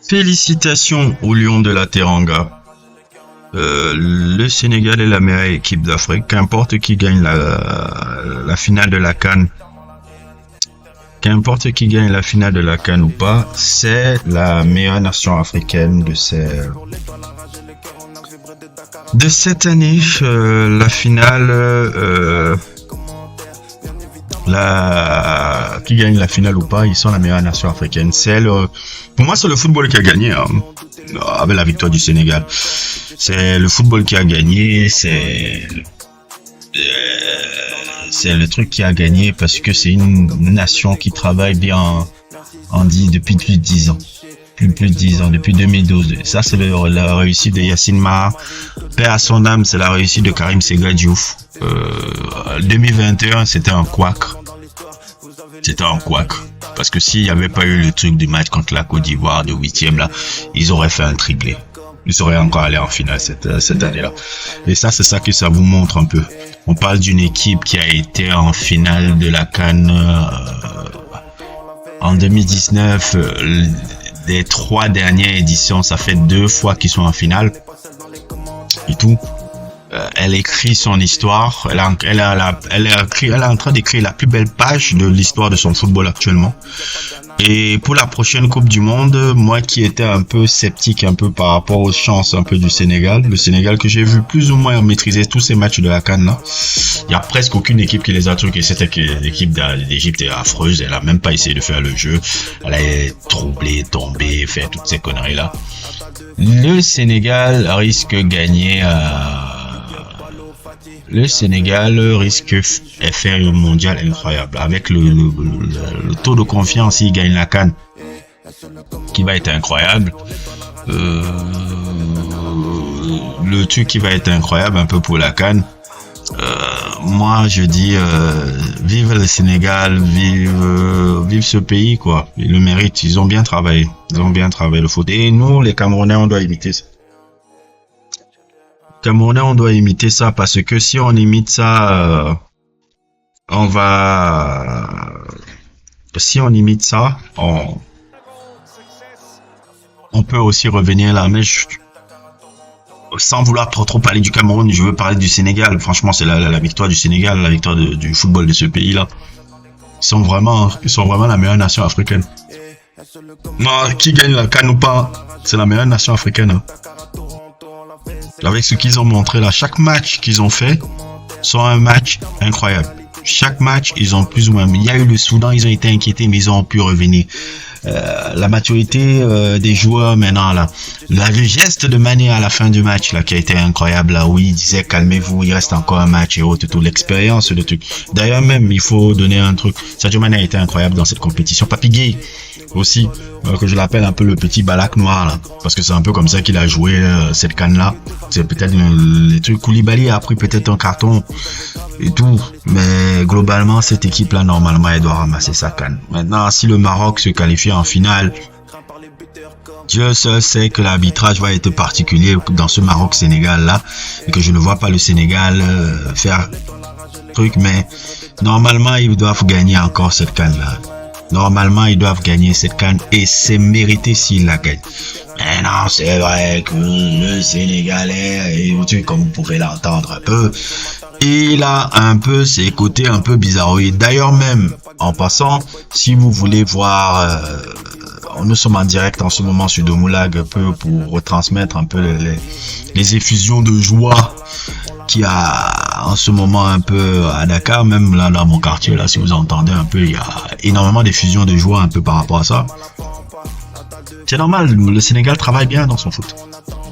Félicitations aux Lions de la Teranga. Le Sénégal est la meilleure équipe d'Afrique. Qu'importe qui gagne la finale de la CAN, qu'importe qui gagne la finale de la CAN ou pas, c'est la meilleure nation africaine de cette année. La finale, qui gagne la finale ou pas, ils sont la meilleure nation africaine. Pour moi, c'est le football qui a gagné, hein, avec la victoire du Sénégal. C'est le football qui a gagné, c'est le truc qui a gagné parce que c'est une nation qui travaille bien depuis plus de 10 ans. Plus de 10 ans, depuis 2012. Ça, c'est la réussite de Yacine Mar. Paix à son âme, c'est la réussite de Karim Séga Diouf. 2021, c'était un couac. Parce que s'il n'y avait pas eu le truc du match contre la Côte d'Ivoire de 8e là, ils auraient fait un triplé. Ils seraient encore allés en finale cette année-là. Et ça, c'est ça que ça vous montre un peu. On parle d'une équipe qui a été en finale de la CAN en 2019. Des 3 dernières éditions, ça fait 2 fois qu'ils sont en finale. Et tout. Elle écrit son histoire. Elle est en train d'écrire la plus belle page de l'histoire de son football actuellement. Et pour la prochaine Coupe du Monde, moi qui étais un peu sceptique un peu par rapport aux chances un peu du Sénégal, le Sénégal que j'ai vu plus ou moins maîtriser tous ces matchs de la CAN là, il y a presque aucune équipe qui les a truqués. Cette équipe d'Égypte est affreuse, elle a même pas essayé de faire le jeu, elle a troublé, tombé, fait toutes ces conneries là. Le Sénégal risque gagner le Sénégal risque de faire un mondial incroyable. Avec le taux de confiance, il gagne la CAN, qui va être incroyable. Le truc qui va être incroyable un peu pour la CAN. Moi, je dis, vive le Sénégal, vive ce pays, quoi. Ils le méritent. Ils ont bien travaillé. Le foot. Et nous, les Camerounais, on doit imiter ça. Camerounais, on doit imiter ça parce que si on imite ça, on peut aussi revenir là. Mais sans vouloir trop parler du Cameroun, je veux parler du Sénégal. Franchement, c'est la victoire du Sénégal, la victoire du football de ce pays-là. Ils sont vraiment la meilleure nation africaine. Non, qui gagne la CAN ou pas, c'est la meilleure nation africaine. Hein. Avec ce qu'ils ont montré là, chaque match qu'ils ont fait sont un match incroyable. Chaque match, ils ont plus ou moins. Il y a eu le Soudan, ils ont été inquiétés, mais ils ont pu revenir. La maturité des joueurs maintenant là, le geste de Mané à la fin du match là qui a été incroyable là, où il disait calmez-vous, il reste encore un match et autres, tout l'expérience de truc. D'ailleurs même, il faut donner un truc. Sadio Mané a été incroyable dans cette compétition. Papi Gueye aussi, que je l'appelle un peu le petit Balak noir là, parce que c'est un peu comme ça qu'il a joué cette canne là. C'est peut-être les trucs. Koulibaly a pris peut-être un carton et tout, mais globalement cette équipe là normalement elle doit ramasser sa canne. Maintenant si le Maroc se qualifie en finale, Dieu seul sait que l'arbitrage va être particulier dans ce Maroc-Sénégal là et que je ne vois pas le Sénégal faire truc, mais normalement ils doivent gagner encore cette canne là. Normalement, ils doivent gagner cette CAN et c'est mérité s'ils la gagnent. Mais non, c'est vrai que le Sénégalais, comme vous pouvez l'entendre un peu, il a un peu ses côtés un peu bizarroïdes. D'ailleurs même, en passant, si vous voulez voir, nous sommes en direct en ce moment sur Domoulag un peu pour retransmettre un peu les effusions de joie qu'il y a en ce moment un peu à Dakar, même là dans mon quartier là, si vous entendez un peu, il y a énormément d'effusions de joie un peu par rapport à ça. C'est normal, le Sénégal travaille bien dans son foot.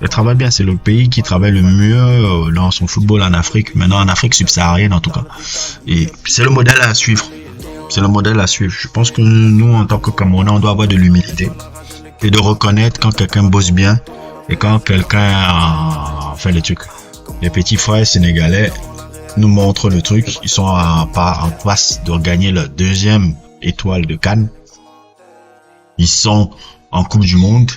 Il travaille bien, c'est le pays qui travaille le mieux dans son football en Afrique, maintenant en Afrique subsaharienne en tout cas. Et c'est le modèle à suivre. Je pense que nous, en tant que Camerounais, on doit avoir de l'humilité et de reconnaître quand quelqu'un bosse bien et quand quelqu'un fait les trucs. Les petits frères sénégalais nous montrent le truc. Ils sont en passe de gagner leur 2e étoile de CAN. Ils sont en Coupe du Monde.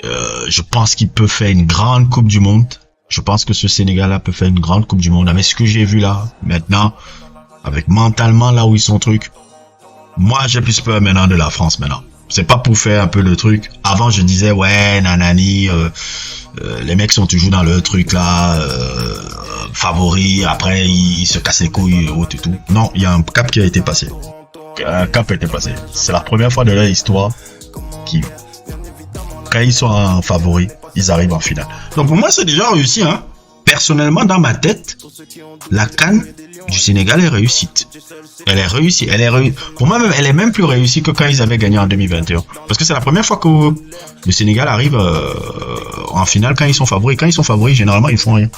Je pense qu'il peut faire une grande Coupe du Monde. Je pense que ce Sénégal-là peut faire une grande Coupe du Monde. Avec ce que j'ai vu là, maintenant, avec mentalement là où ils sont trucs. Moi, j'ai plus peur maintenant de la France maintenant. C'est pas pour faire un peu le truc. Avant, je disais, ouais, nanani, les mecs sont toujours dans leur truc là, favoris, après ils se cassent les couilles et autres et tout. Non, il y a un cap qui a été passé. Un cap a été passé. C'est la première fois de leur histoire qui, quand ils sont en favoris, ils arrivent en finale. Donc pour moi, c'est déjà réussi, hein. Personnellement, dans ma tête, la CAN du Sénégal est réussite. Elle est réussie. Pour moi, même, elle est même plus réussie que quand ils avaient gagné en 2021. Parce que c'est la première fois que le Sénégal arrive en finale quand ils sont favoris. Quand ils sont favoris, généralement, ils font rien.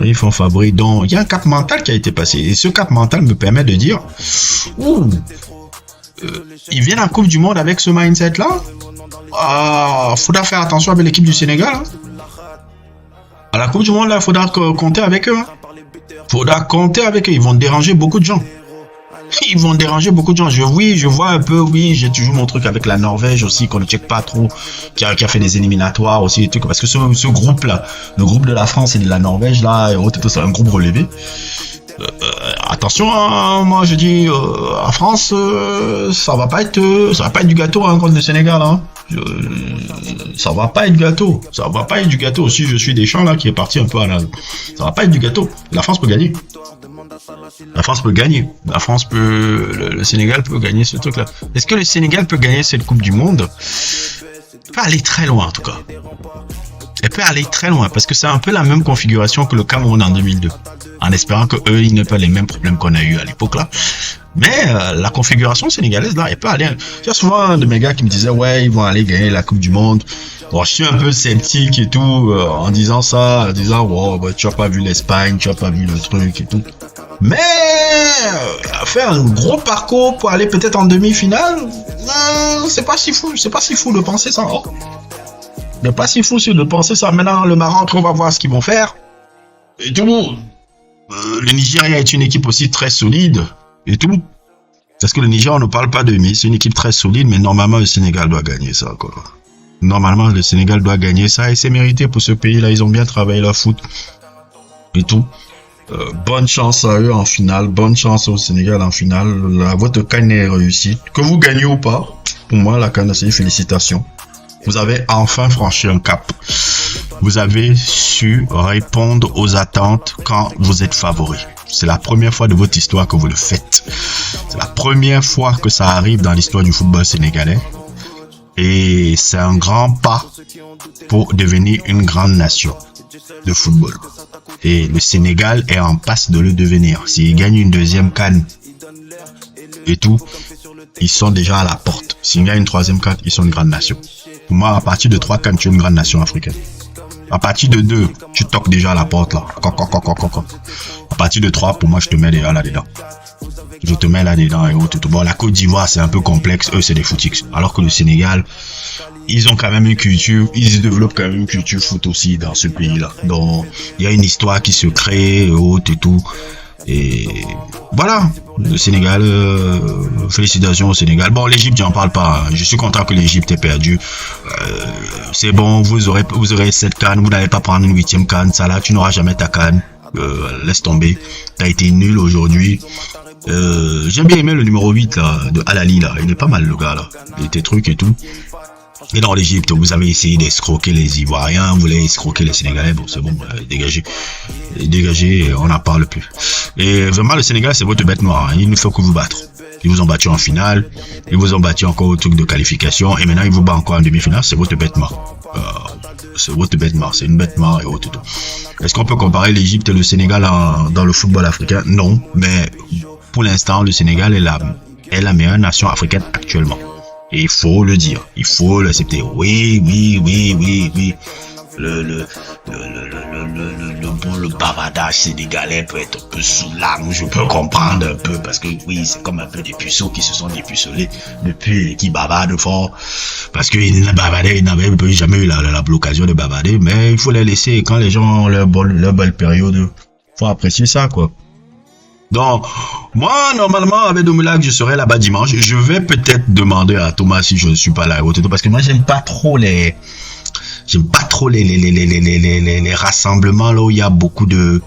Ils font favoris. Donc, il y a un cap mental qui a été passé. Et ce cap mental me permet de dire, ils viennent en Coupe du Monde avec ce mindset-là. Faudra faire attention avec l'équipe du Sénégal. Hein. À la Coupe du Monde, là, il faudra compter avec eux. Hein. Faudra compter avec eux. Ils vont déranger beaucoup de gens. Ils vont déranger beaucoup de gens. Je vois un peu, j'ai toujours mon truc avec la Norvège aussi, qu'on ne check pas trop, qui a fait des éliminatoires aussi, des trucs. Parce que ce groupe-là, le groupe de la France et de la Norvège, là, c'est un groupe relevé. Attention, hein, moi je dis, en France, ça va pas être du gâteau hein, contre le Sénégal. Hein. Ça va pas être gâteau. Ça va pas être du gâteau. Si je suis Deschamps là qui est parti un peu à la... Ça va pas être du gâteau. La France peut gagner. La France peut gagner. La France peut... Le Sénégal peut gagner ce truc là. Est-ce que le Sénégal peut gagner cette Coupe du Monde? Il peut aller très loin en tout cas. Elle peut aller très loin parce que c'est un peu la même configuration que le Cameroun en 2002. En espérant que eux, ils n'aient pas les mêmes problèmes qu'on a eu à l'époque là. Mais la configuration sénégalaise là, elle peut aller. Il y a souvent de mes gars qui me disaient ouais, ils vont aller gagner la Coupe du Monde. Bon, je suis un peu sceptique et tout en disant ça, en disant wow, bah, tu as pas vu l'Espagne, tu as pas vu le truc et tout. Mais faire un gros parcours pour aller peut-être en demi-finale, c'est pas si fou de penser ça. Oh. C'est pas si fou de penser ça. Maintenant, le Maroc, on va voir ce qu'ils vont faire. Et tout. Le Nigeria est une équipe aussi très solide. Et tout. Parce que le Niger, on ne parle pas de mais c'est une équipe très solide, mais normalement, le Sénégal doit gagner ça, quoi. Normalement, le Sénégal doit gagner ça et c'est mérité pour ce pays-là. Ils ont bien travaillé leur foot. Et tout. Bonne chance à eux en finale. Bonne chance au Sénégal en finale. Votre CAN est réussie. Que vous gagnez ou pas, pour moi, la CAN, c'est félicitations. Vous avez enfin franchi un cap. Vous avez su répondre aux attentes quand vous êtes favori. C'est la première fois de votre histoire que vous le faites. C'est la première fois que ça arrive dans l'histoire du football sénégalais. Et c'est un grand pas pour devenir une grande nation de football. Et le Sénégal est en passe de le devenir. S'il gagne une deuxième CAN et tout, ils sont déjà à la porte. S'il gagne une troisième CAN, ils sont une grande nation. Pour moi, à partir de 3 CAN, tu es une grande nation africaine. À partir de 2, tu toques déjà à la porte là. À partir de 3, pour moi, je te mets déjà là-dedans. Je te mets là-dedans et autres. Bon, la Côte d'Ivoire, c'est un peu complexe. Eux, c'est des footix. Alors que le Sénégal, ils ont quand même une culture, ils développent quand même une culture foot aussi dans ce pays-là. Donc, il y a une histoire qui se crée et autres et tout. Et voilà, le Sénégal, félicitations au Sénégal. Bon, l'Égypte, j'en parle pas. Je suis content que l'Égypte ait perdu. C'est bon, vous aurez cette CAN, vous n'allez pas prendre une 8e CAN. Ça là, tu n'auras jamais ta CAN. Laisse tomber. T'as été nul aujourd'hui. J'aime bien aimer le numéro 8 là, de Alali là. Il est pas mal le gars là. Il était truc et tout. Et dans l'Égypte, vous avez essayé d'escroquer les Ivoiriens, vous voulez escroquer les Sénégalais, bon c'est bon, dégagez, on n'en parle plus. Et vraiment le Sénégal c'est votre bête noire, hein. Il ne faut que vous battre. Ils vous ont battu en finale, ils vous ont battu encore au truc de qualification, et maintenant ils vous battent encore en demi-finale, c'est votre bête noire. C'est votre bête noire, c'est une bête noire et autres. Est-ce qu'on peut comparer l'Égypte et le Sénégal dans le football africain? Non, mais pour l'instant le Sénégal est la meilleure nation africaine actuellement. Et il faut le dire, il faut l'accepter. Oui. Le bavardage sénégalais peut être un peu saoulant, je peux comprendre un peu, parce que oui, c'est comme un peu des puceaux qui se sont dépucelés depuis, qui bavardent fort, parce qu'ils n'avaient jamais eu l'occasion de bavarder, mais il faut les laisser, quand les gens ont leur belle période, faut apprécier ça, quoi. Donc, moi, normalement, avec Domilac, je serai là-bas dimanche. Je vais peut-être demander à Thomas si je ne suis pas là, parce que moi, j'aime pas trop les rassemblements là où il y a beaucoup de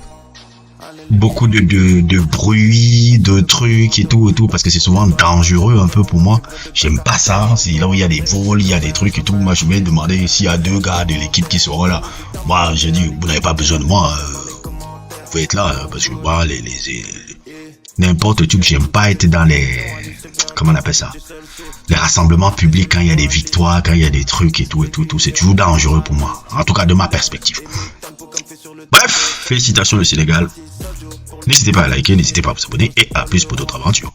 beaucoup de bruit, de trucs et tout, parce que c'est souvent dangereux un peu pour moi. J'aime pas ça. C'est là où il y a des vols, il y a des trucs et tout. Moi, je vais demander s'il y a 2 gars de l'équipe qui seront là. Moi, j'ai dit, vous n'avez pas besoin de moi. Vous pouvez être là, parce que moi, n'importe tout, j'aime pas être dans les, comment on appelle ça? Les rassemblements publics quand il y a des victoires, quand il y a des trucs et tout, c'est toujours dangereux pour moi. En tout cas, de ma perspective. Bref, félicitations le Sénégal. N'hésitez pas à liker, n'hésitez pas à vous abonner et à plus pour d'autres aventures.